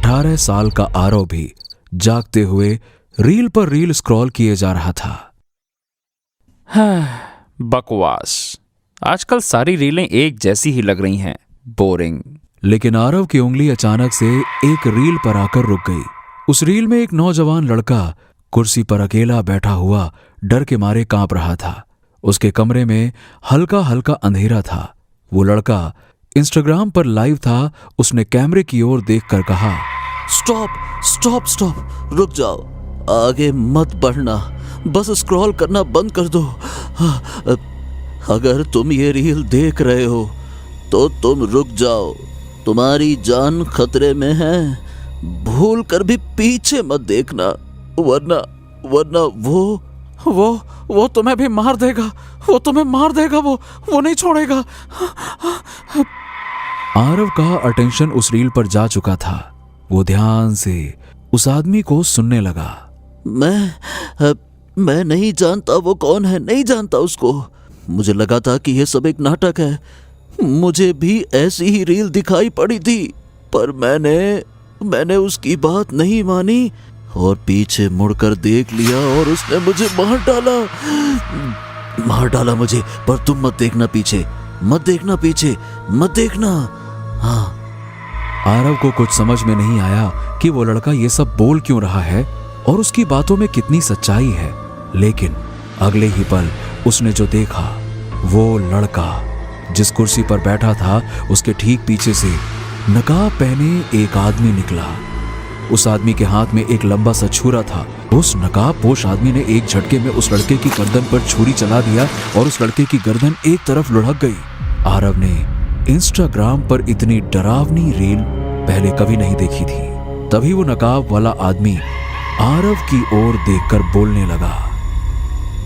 18 साल का आरव भी जागते हुए रील पर रील स्क्रॉल किए जा रहा था। बकवास, आजकल सारी रीलें एक जैसी ही लग रही हैं, बोरिंग। लेकिन आरव की उंगली अचानक से एक रील पर आकर रुक गई। उस रील में एक नौजवान लड़का कुर्सी पर अकेला बैठा हुआ डर के मारे कांप रहा था। उसके कमरे में हल्का हल्का अंधेरा था। वो लड़का इंस्टाग्राम पर लाइव था। उसने कैमरे की ओर देखकर कहा, स्टॉप स्टॉप स्टॉप, रुक जाओ, आगे मत बढ़ना, बस स्क्रॉल करना बंद कर दो। अगर तुम ये रील देख रहे हो तो तुम रुक जाओ, तुम्हारी जान खतरे में है। भूल कर भी पीछे मत देखना, वरना वो तुम्हें भी मार देगा, वो तुम्हें मार देगा, वो नहीं छोड़ेगा। आरव का अटेंशन उस रील पर जा चुका था। वो ध्यान से उस आदमी को सुनने लगा। मैं नहीं जानता वो कौन है, नहीं जानता उसको। मुझे लगा था कि यह सब एक नाटक है। मुझे भी ऐसी ही रील दिखाई पड़ी थी, पर मैंने उसकी बात नहीं मानी और पीछे मुड़कर देख लिया और उसने मुझे मार डाला मुझे। पर तुम मत देखना पीछे, मत देखना। हाँ। आरव को कुछ समझ में नहीं आया कि वो लड़का ये सब बोल क्यों रहा है और उसकी बातों में कितनी सच्चाई है। लेकिन अगले ही पल उसने जो देखा, वो लड़का जिस कुर्सी पर बैठा था उसके ठीक पीछे से नकाब पहने एक आदमी निकला। उस आदमी के हाथ में एक लंबा सा छुरा था। उस नकाबपोश आदमी ने एक झटके में उस लड़के की गर्दन पर छुरी चला दिया और उस लड़के की गर्दन एक तरफ लुढ़क गई। आरव ने इंस्टाग्राम पर इतनी डरावनी रील पहले कभी नहीं देखी थी। तभी वो नकाब वाला आदमी आरव की ओर देखकर बोलने लगा,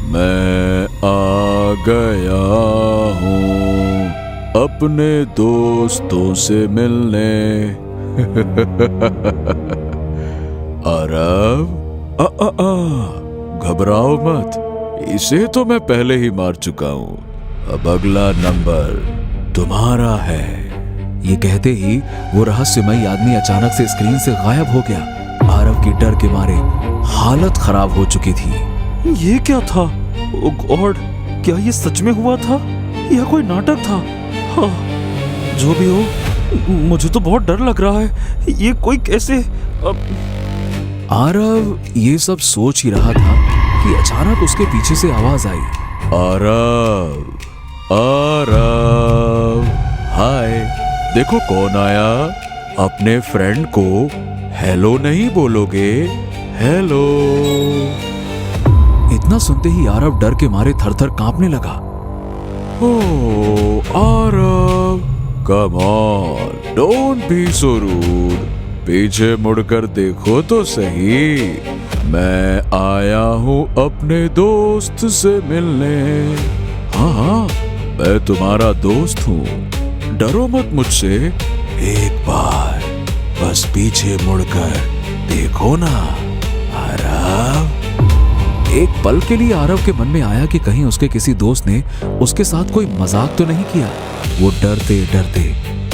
मैं आ गया हूँ अपने दोस्तों से मिलने। आरव, घबराओ मत, इसे तो मैं पहले ही मार चुका हूँ। अब अगला नंबर तुम्हारा है। ये कहते ही वो रहस्यमयी आदमी अचानक से स्क्रीन से गायब हो गया। आरव की डर के मारे हालत खराब हो चुकी थी। ये क्या था? ओ गॉड, क्या ये सच में हुआ था या कोई नाटक था? हाँ, जो भी हो, मुझे तो बहुत डर लग रहा है। ये कोई कैसे? आरव ये सब सोच ही रहा था कि अचानक उसके पीछे से आवाज आई, आरव, हाय, देखो कौन आया। अपने फ्रेंड को हेलो नहीं बोलोगे? हेलो। इतना सुनते ही आरव डर के मारे थर-थर कांपने लगा। Oh Aarav, come on, don't be so rude. पीछे मुड़कर देखो तो सही, मैं आया हूँ अपने दोस्त से मिलने। हाँ, मैं तुम्हारा दोस्त हूँ, डरो मत मुझसे। एक बार बस पीछे मुड़कर देखो ना आरव। एक पल के लिए आरव के मन में आया कि कहीं उसके किसी दोस्त ने उसके साथ कोई मजाक तो नहीं किया। वो डरते डरते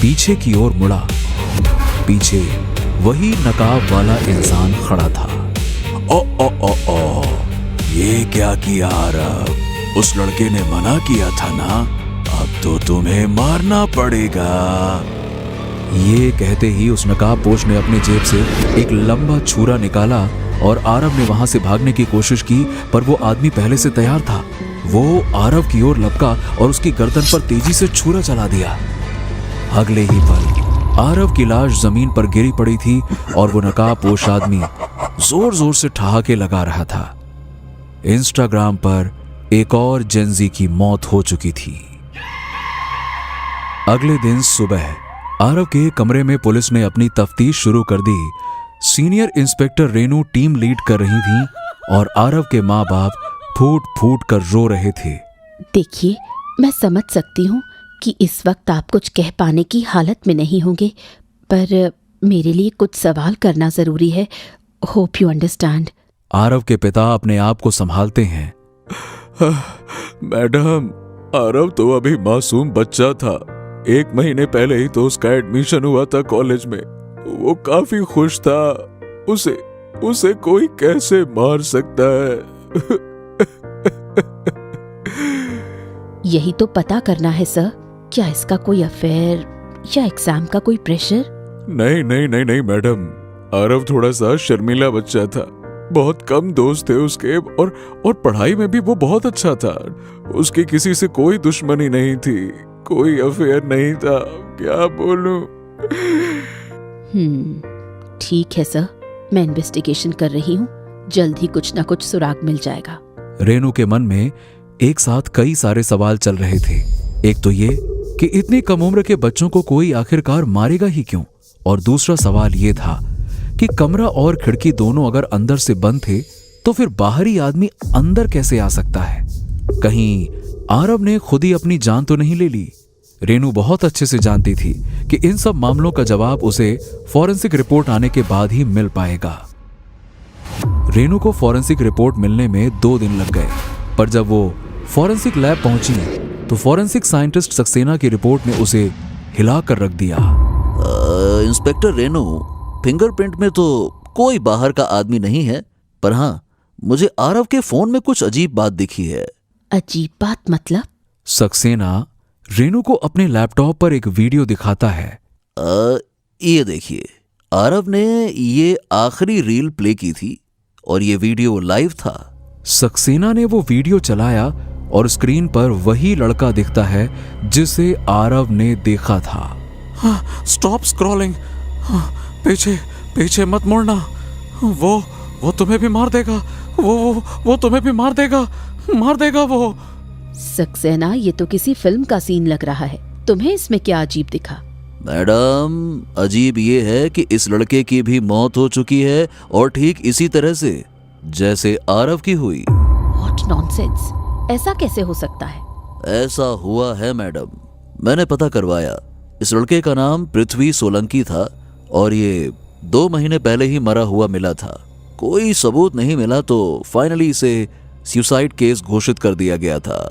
पीछे की ओर मुड़ा। पीछे वही नकाब वाला इंसान खड़ा था। ओ, ये क्या किया आरव? उस लड़के ने मना किया था ना, अब तो तुम्हें मारना पड़ेगा। ये कहते ही उस नकाबपोश ने अपनी जेब से एक लंबा छुरा निकाला और आरव ने वहां से भागने की कोशिश की, पर वो आदमी पहले से तैयार था। वो आरव की ओर लपका और उसकी गर्दन पर तेजी से छुरा चला दिया। अगले ही पल आरव की लाश जमीन पर गिरी पड़ी थी और वो नकाबपोश आदमी जोर जोर से ठहाके लगा रहा था। इंस्टाग्राम पर एक और जेंजी की मौत हो चुकी थी। अगले दिन सुबह आरव के कमरे में पुलिस ने अपनी तफ्तीश शुरू कर दी। Senior inspector Renu team lead कर रही थी और आरव के माँ बाप फूट फूट कर रो रहे थे। देखिए, मैं समझ सकती हूँ कि इस वक्त आप कुछ कह पाने की हालत में नहीं होंगे, पर मेरे लिए कुछ सवाल करना जरूरी है। Hope you understand. आरव के पिता अपने आप को संभालते हैं। मैडम, आरव तो अभी मासूम बच्चा था। 1 महीने पहले ही तो उसका एडमिशन हुआ था कॉलेज में। वो काफी खुश था। उसे उसे कोई कैसे मार सकता है? यही तो पता करना है सर। क्या इसका कोई अफेयर या एग्जाम का कोई प्रेशर? नहीं नहीं नहीं नहीं मैडम, आरव थोड़ा सा शर्मीला बच्चा था। बहुत कम दोस्त थे उसके और पढ़ाई में भी वो बहुत अच्छा था। उसकी किसी से कोई दुश्मनी नहीं थी, कोई अफेयर नहीं था। क्या बोलूं? ठीक है सर, मैं इन्वेस्टिगेशन कर रही हूँ। जल्द ही कुछ ना कुछ सुराग मिल जाएगा। रेनू के मन में एक साथ कई सारे सवाल चल रहे थे। एक तो ये कि इतनी कम उम्र के बच्चों को कोई आखिरकार मारेगा ही क्यों, और दूसरा सवाल ये था कि कमरा और खिड़की दोनों अगर अंदर से बंद थे तो फिर बाहरी आदमी अंदर कैसे आ सकता है? कहीं आरव ने खुद ही अपनी जान तो नहीं ले ली? रेनू बहुत अच्छे से जानती थी कि इन सब मामलों का जवाब उसे फॉरेंसिक रिपोर्ट आने के बाद ही मिल पाएगा। रेनू को फॉरेंसिक रिपोर्ट मिलने में 2 दिन लग गए, पर जब वो फॉरेंसिक लैब पहुंची तो फॉरेंसिक साइंटिस्ट सक्सेना की रिपोर्ट ने उसे हिला कर रख दिया। इंस्पेक्टर रेनू, फिंगरप्रिंट में तो कोई बाहर का आदमी नहीं है, पर हाँ, मुझे आरव के फोन में कुछ अजीब बात दिखी है। अजीब बात मतलब? सक्सेना रेनू को अपने लैपटॉप पर एक वीडियो दिखाता है। ये देखिए, आरव ने ये आखिरी रील प्ले की थी और ये वीडियो लाइव था। सक्सेना ने वो वीडियो चलाया और स्क्रीन पर वही लड़का दिखता है जिसे आरव ने देखा था। Stop scrolling. पीछे पीछे मत मुड़ना। वो तुम्हें भी मार देगा। वो तुम्हें भी मार देगा वो। सक्सेना, ये तो किसी फिल्म का सीन लग रहा है। तुम्हें इसमें क्या अजीब दिखा? मैडम, अजीब ये है कि इस लड़के की भी मौत हो चुकी है, और ठीक इसी तरह से जैसे आरव की हुई। What nonsense! ऐसा कैसे हो सकता है? ऐसा हुआ है मैडम, मैंने पता करवाया। इस लड़के का नाम पृथ्वी सोलंकी था और ये 2 महीने पहले ही मरा हुआ मिला था। कोई सबूत नहीं मिला तो फाइनली इसे सुसाइड केस घोषित कर दिया गया था।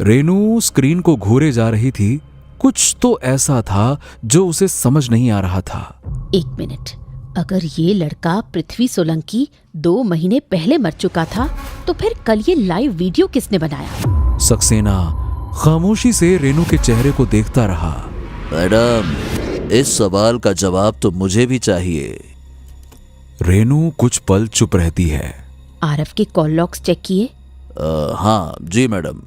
रेनू स्क्रीन को घूरे जा रही थी। कुछ तो ऐसा था जो उसे समझ नहीं आ रहा था। 1 मिनट, अगर ये लड़का पृथ्वी सोलंकी 2 महीने पहले मर चुका था तो फिर कल ये लाइव वीडियो किसने बनाया? सक्सेना खामोशी से रेनू के चेहरे को देखता रहा। मैडम, इस सवाल का जवाब तो मुझे भी चाहिए। रेनू कुछ पल चुप रहती है। आरव के कॉल लॉग्स चेक किए? हाँ जी मैडम,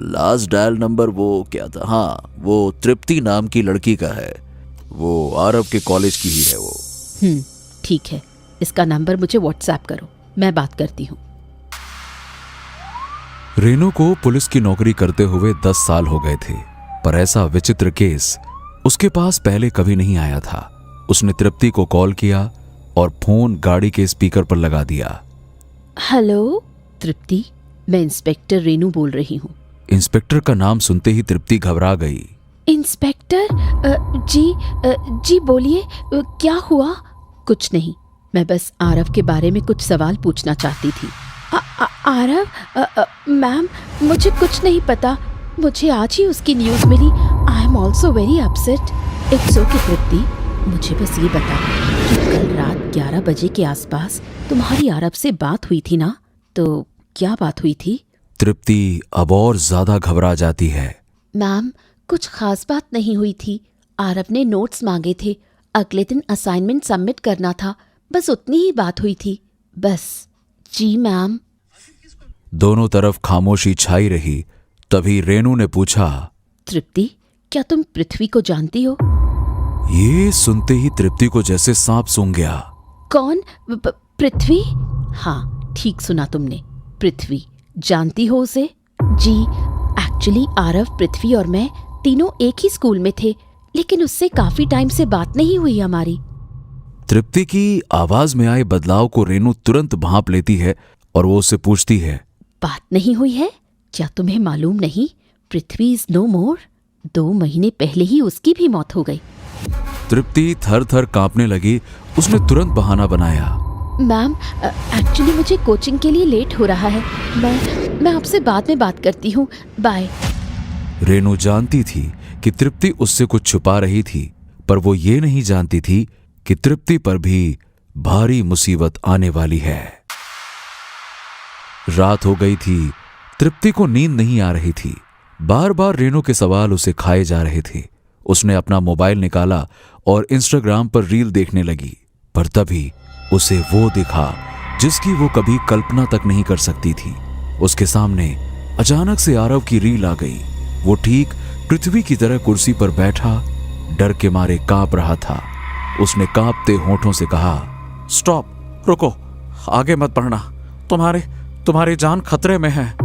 लास्ट डायल नंबर वो क्या था? हाँ, वो तृप्ति नाम की लड़की का है। वो आरव के कॉलेज की ही है वो। ठीक है, इसका नंबर मुझे व्हाट्सएप करो, मैं बात करती हूँ। रेनू को पुलिस की नौकरी करते हुए 10 साल हो गए थे, पर ऐसा विचित्र केस उसके पास पहले कभी नहीं आया था। उसने तृप्ति को कॉल किया और फोन गाड़ी के स्पीकर पर लगा दिया। हेलो तृप्ति, मैं इंस्पेक्टर रेनू बोल रही हूँ। इंस्पेक्टर का नाम सुनते ही तृप्ति घबरा गई। इंस्पेक्टर? जी बोलिए, क्या हुआ? कुछ नहीं, मैं बस आरव के बारे में कुछ सवाल पूछना चाहती थी। आरव? मैम, मुझे कुछ नहीं पता। मुझे आज ही उसकी न्यूज़ मिली। I am also very upset. It's okay Tripti, मुझे बस ये बता कि कल रात 11 बजे के आसपास तुम्हारी आरव से बात हुई थी ना? तो क्या बात हुई थी? तृप्ति अब और ज्यादा घबरा जाती है। मैम, कुछ खास बात नहीं हुई थी। आरव ने नोट्स मांगे थे, अगले दिन असाइनमेंट सबमिट करना था, बस उतनी ही बात हुई थी। बस। जी मैम। दोनों तरफ खामोशी छाई रही। तभी रेनू ने पूछा, तृप्ति, क्या तुम पृथ्वी को जानती हो? ये सुनते ही तृप्ति को जैसे सांप सूंघ गया। कौन? पृथ्वी? हाँ, ठीक सुना तुमने, पृथ्वी। जानती हो उसे? जी, एक्चुअली आरव, पृथ्वी और मैं तीनों एक ही स्कूल में थे, लेकिन उससे काफी टाइम से बात नहीं हुई हमारी। तृप्ति की आवाज में आए बदलाव को रेनू तुरंत भांप लेती है और वो उससे पूछती है, बात नहीं हुई है? क्या तुम्हें मालूम नहीं, पृथ्वी इज नो मोर। 2 महीने पहले ही उसकी भी मौत हो गई। तृप्ति थर थर कांपने लगी। उसने तुरंत बहाना बनाया, मैम, एक्चुअली मुझे कोचिंग के लिए लेट हो रहा है। मैं आपसे बाद में बात करती हूँ, बाय। रेनू जानती थी कि तृप्ति उससे कुछ छुपा रही थी, पर वो ये नहीं जानती थी कि तृप्ति पर भी भारी मुसीबत आने वाली है। रात हो गई थी। तृप्ति को नींद नहीं आ रही थी। बार बार रेनू के सवाल उसे खाए जा रहे थे। उसने अपना मोबाइल निकाला और इंस्टाग्राम पर रील देखने लगी, पर तभी उसे वो दिखा जिसकी वो कभी कल्पना तक नहीं कर सकती थी। उसके सामने अचानक से आरव की रील आ गई। वो ठीक पृथ्वी की तरह कुर्सी पर बैठा डर के मारे कांप रहा था। उसने कांपते होठों से कहा, स्टॉप, रुको, आगे मत बढ़ना, तुम्हारी जान खतरे में है।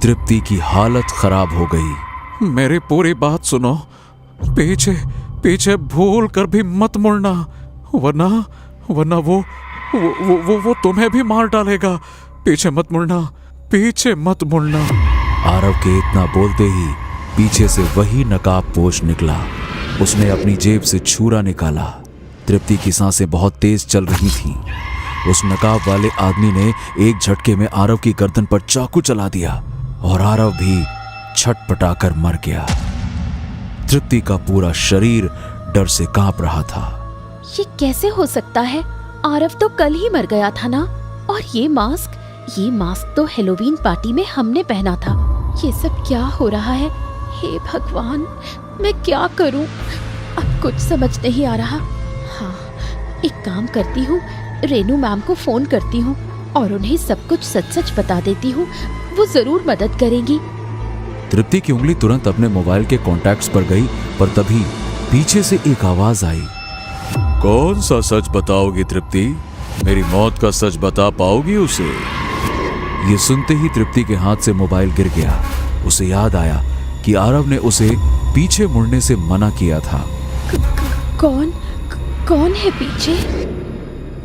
तृप्ति की हालत खराब हो गई। मेरी पूरी बात सुनो, पीछे भूल कर भी मत मुड़ना, वरना वो तुम्हें भी मार डालेगा। पीछे मत मुड़ना। आरव के इतना बोलते ही पीछे से वही नकाबपोश निकला। उसने अपनी जेब से छुरा निकाला। तृप्ति की सांसें बहुत तेज चल रही थीं। उस नकाब वाले आदमी ने एक झटके में आरव की गर्दन पर चाकू चला दिया और आरव भी छटपटाकर मर गया। तृप्ति का पूरा शरीर डर से कांप रहा था। ये कैसे हो सकता है? आरव तो कल ही मर गया था ना। और ये मास्क तो हेलोवीन पार्टी में हमने पहना था। ये सब क्या हो रहा है? हे भगवान, मैं क्या करूं? अब कुछ समझ नहीं आ रहा। हाँ, एक काम करती हूँ, रेनू मैम को फोन करती हूँ और उन्हें सब कुछ सच बता देती हूँ। वो जरूर मदद करेंगी। तृप्ति की उंगली तुरंत अपने मोबाइल के कॉन्टैक्ट्स पर गई, पर तभी पीछे से एक आवाज आई। कौन सा सच बताओगी तृप्ति? मेरी मौत का सच बता पाओगी उसे? ये सुनते ही तृप्ति के हाथ से मोबाइल गिर गया। उसे याद आया कि आरव ने उसे पीछे मुड़ने से मना किया था। कौन है पीछे?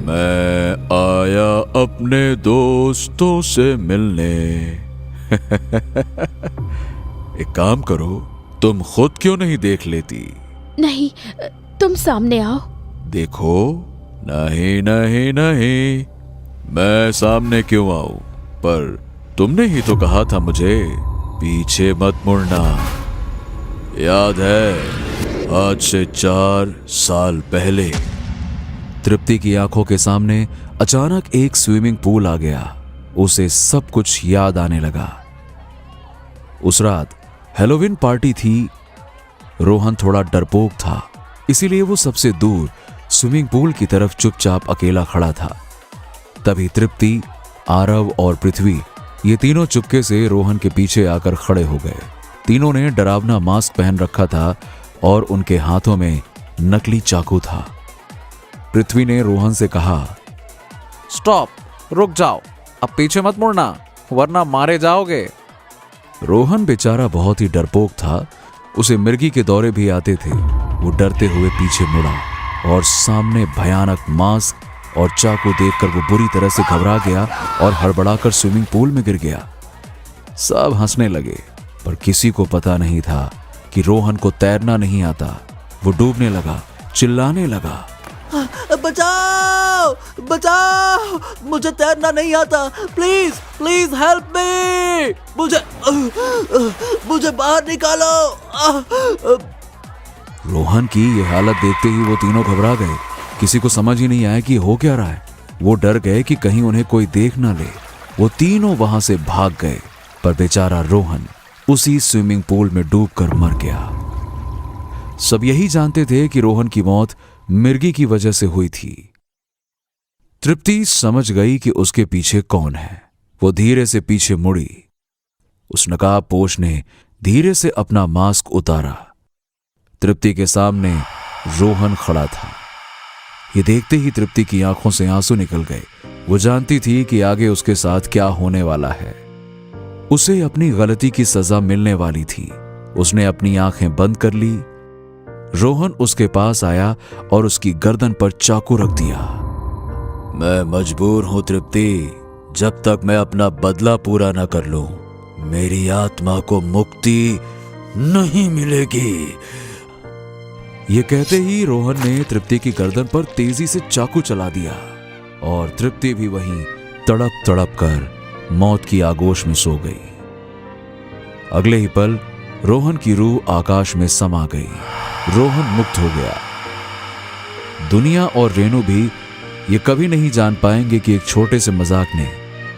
मैं आया अपने दोस्तों से मिलने। एक काम करो, तुम खुद क्यों नहीं देख लेती? नहीं, तुम सामने आओ। देखो, नहीं, मैं सामने क्यों आऊं? पर तुमने ही तो कहा था मुझे पीछे मत मुड़ना। याद है, आज से 4 साल पहले। तृप्ति की आंखों के सामने अचानक एक स्विमिंग पूल आ गया। उसे सब कुछ याद आने लगा। उस रात हेलोवीन पार्टी थी। रोहन थोड़ा डरपोक था, इसीलिए वो सबसे दूर स्विमिंग पूल की तरफ चुपचाप अकेला खड़ा था। तभी तृप्ति, आरव और पृथ्वी, ये तीनों चुपके से रोहन के पीछे आकर खड़े हो गए। तीनों ने डरावना मास्क पहन रखा था और उनके हाथों में नकली चाकू था। पृथ्वी ने रोहन से कहा, स्टॉप, रुक जाओ, अब पीछे मत मुड़ना, वरना मारे जाओगे। रोहन बेचारा बहुत ही डरपोक था। उसे मिर्गी के दौरे भी आते थे। वो डरते हुए पीछे मुड़ा और सामने भयानक मास्क और चाकू देखकर वो बुरी तरह से घबरा गया और हड़बड़ाकर स्विमिंग पूल में गिर गया। सब हंसने लगे, पर किसी को पता नहीं था कि रोहन को तैरना नहीं आता। वो डूबने लगा, चिल्लाने लगा, बचाओ, मुझे तैरना नहीं आता, प्लीज हेल्प मी, मुझे बाहर निकालो। रोहन की ये हालत देखते ही वो तीनों घबरा गए। किसी को समझ ही नहीं आया कि हो क्या रहा है। वो डर गए कि कहीं उन्हें कोई देख ना ले। वो तीनों वहां से भाग गए, पर बेचारा रोहन उसी स्विमिंग पूल में डूबकर मर गया। सब यही जानते थे कि रोहन की मौत मिर्गी की वजह से हुई थी। तृप्ति समझ गई कि उसके पीछे कौन है। वो धीरे से पीछे मुड़ी। उस नकाबपोश ने धीरे से अपना मास्क उतारा। तृप्ति के सामने रोहन खड़ा था। ये देखते ही तृप्ति की आंखों से आंसू निकल गए। वो जानती थी कि आगे उसके साथ क्या होने वाला है। उसे अपनी गलती की सजा मिलने वाली थी। उसने अपनी आंखें बंद कर ली। रोहन उसके पास आया और उसकी गर्दन पर चाकू रख दिया। मैं मजबूर हूं तृप्ति, जब तक मैं अपना बदला पूरा न कर लूं, मेरी आत्मा को मुक्ति नहीं मिलेगी। ये कहते ही रोहन ने तृप्ति की गर्दन पर तेजी से चाकू चला दिया और तृप्ति भी वहीं तड़प तड़प कर मौत की आगोश में सो गई। अगले ही पल रोहन की रूह आकाश में समा गई। रोहन मुक्त हो गया। दुनिया और रेनू भी ये कभी नहीं जान पाएंगे कि एक छोटे से मजाक ने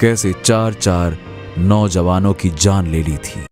कैसे 4 नौजवानों की जान ले ली थी।